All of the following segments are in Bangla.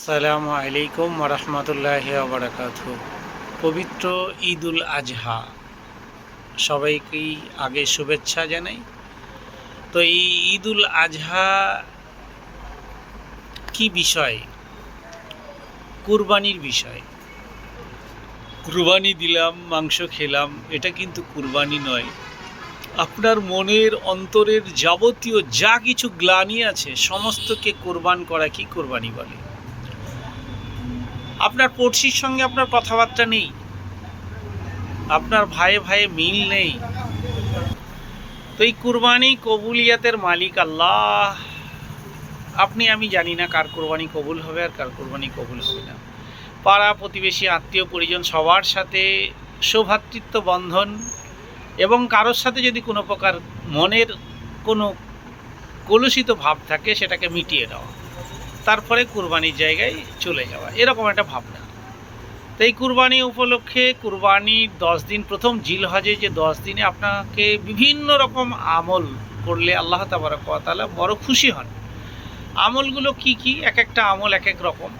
আসসালামু আলাইকুম ওরহমতুল্লাহি ওয়াবারাকাতুহু। পবিত্র ঈদুল আজহা সবাইকেই আগে শুভেচ্ছা জানাই। তো এই ঈদুল আজহা কি বিষয়? কুরবানির বিষয়। কুরবানি দিলাম, মাংস খেলাম, এটা কিন্তু কুরবানি নয়। আপনার মনের অন্তরের যাবতীয় যা কিছু গ্লানি আছে সমস্তকে কোরবান করা কি কোরবানি বলে। আপনার পড়শির সঙ্গে আপনার কথাবার্তা নেই, আপনার ভাইয়ে ভাইয়ে মিল নেই, তো এই কুরবানি কবুলিয়াতের মালিক আল্লাহ। আমি জানি না কার কুরবানি কবুল হবে আর কার কুরবানি কবুল হবে না। পাড়া প্রতিবেশী আত্মীয় পরিজন সবার সাথে সৌভ্রাতৃত্ব বন্ধন এবং কারোর সাথে যদি কোনো প্রকার মনের কোনো কলুষিত ভাব থাকে সেটাকে মিটিয়ে দেওয়া, তারপরে কুরবানির জায়গায় চলে যাওয়া, এরকম একটা ভাবনা। তো এই কুরবানি উপলক্ষে কুরবানির 10 দিন, প্রথম জিলহজে যে 10 দিনে আপনাকে বিভিন্ন রকম আমল করলে আল্লাহ তাবারক ওয়া তাআলা বড় খুশি হন। আমলগুলো কি কি? এক একটা আমল এক এক রকম।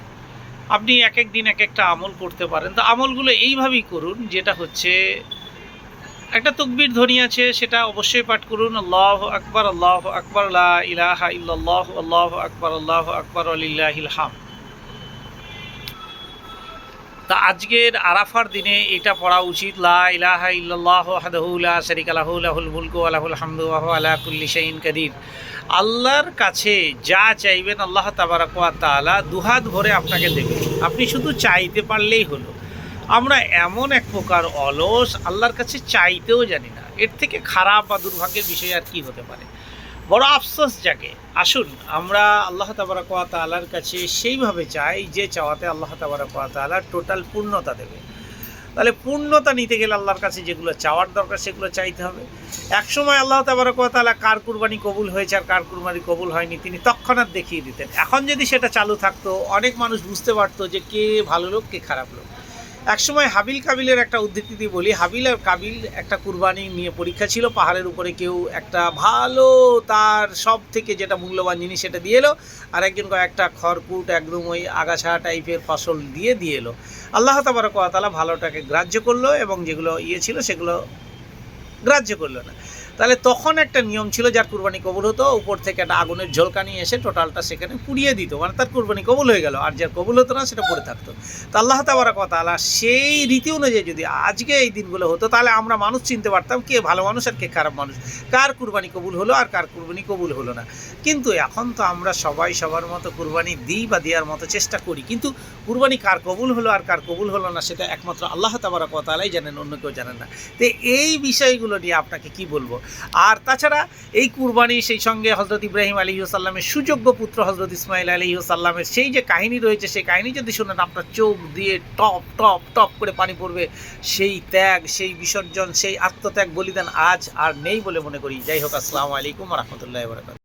আপনি এক এক দিন এক একটা আমল করতে পারেন। তো আমলগুলো এইভাবেই করুন, যেটা হচ্ছে একটা তকবীর ধ্বনি আছে, সেটা অবশ্যই পাঠ করুন। আল্লাহু আকবার, আল্লাহু আকবার, লা ইলাহা ইল্লাল্লাহু, আল্লাহু আকবার, আল্লাহু আকবার, ওয়ালিল্লাহিল হামদ। তা আজকের আরাফার দিনে এটা পড়া উচিত, লা ইলাহা ইল্লাল্লাহু ওয়াহদাহু লা শারীকা লাহু লাহুল মুলকু ওয়া লাহুল হামদু ওয়া হুয়া আলা কুল্লি শাইইন কাদির। আল্লাহর কাছে যা চাইবেন আল্লাহ তাবারক ওয়া তাআলা দুহাত ভরে আপনাকে দেবেন, আপনি শুধু চাইতে পারলেই হলো। আমরা এমন এক প্রকার অলস, আল্লাহর কাছে চাইতেও জানি না। এর থেকে খারাপ বা দুর্ভাগ্যের বিষয় আর কি হতে পারে? বড় আফসোস জাগে। আসুন আমরা আল্লাহ তাবারক ওয়া তাআলার কাছে সেইভাবে চাই যে চাওয়াতে আল্লাহ তাবারক ওয়া তাআলা টোটাল পূর্ণতা দেবে। তাহলে পূর্ণতা নিতে গেলে আল্লাহর কাছে যেগুলো চাওয়ার দরকার সেগুলো চাইতে হবে। একসময় আল্লাহ তাবারক ওয়া তাআলা কার কুরবানি কবুল হয়েছে আর কার কুরবানি কবুল হয়নি তিনি তৎক্ষণাৎ দেখিয়ে দিতেন। এখন যদি সেটা চালু থাকতো, অনেক মানুষ বুঝতে পারতো যে কে ভালো লোক কে খারাপ লোক। একসময় হাবিল কাবিলের একটা উদ্ধৃতি দিয়ে বলি, হাবিল আর কাবিল একটা কুরবানি নিয়ে পরীক্ষা ছিল। পাহাড়ের উপরে কেউ একটা ভালো তার সব থেকে যেটা মূল্যবান জিনিস সেটা দিয়ে এলো, আর একজন কয়েকটা খড়কুট একদম ওই আগাছা টাইপের ফসল দিয়ে এলো। আল্লাহ তাবারক ওয়া তাআলা ভালোটাকে গ্রাহ্য করলো এবং যেগুলো ছিল সেগুলো গ্রাহ্য করলো না। তাহলে তখন একটা নিয়ম ছিল, যার কুরবানি কবুল হতো উপর থেকে একটা আগুনের ঝলকা নিয়ে এসে টোটালটা সেখানে পুড়িয়ে দিত, মানে তার কুরবানি কবুল হয়ে গেল। আর যার কবুল হতো না সেটা পড়ে থাকতো। তো আল্লাহ তাবারক ওয়া তাআলা সেই রীতি অনুযায়ী যদি আজকে এই দিনগুলো হতো, তাহলে আমরা মানুষ চিনতে পারতাম কে ভালো মানুষ আর কে খারাপ মানুষ, কার কুরবানি কবুল হলো আর কার কুরবানি কবুল হলো না। কিন্তু এখন তো আমরা সবাই সবার মতো কুরবানি দিই বা দেওয়ার মতো চেষ্টা করি, কিন্তু কুরবানি কার কবুল হলো আর কার কবুল হলো না সেটা একমাত্র আল্লাহ তাবারক ওয়া তাআলাই জানেন, অন্য কেউ জানেন না। তো এই বিষয়গুলো নিয়ে আপনাকে কি বলবো। আর তাছাড়া এই কুরবানি, সেই সঙ্গে হজরত ইব্রাহিম আলাইহিসসালামের সুযোগ্য পুত্র হজরত ইসমাইল আলাইহিসসালামের সেই যে কাহিনী রয়েছে, সেই কাহিনী যদি শোনেন আপনার চোখ দিয়ে টপ টপ টপ করে পানি পড়বে। সেই ত্যাগ, সেই বিসর্জন, সেই আত্মত্যাগ, বলিদান আজ আর নেই বলে মনে করি। যাই হোক, আসসালামু আলাইকুম ওয়া রাহমাতুল্লাহি ওয়া বারাকাতুহু।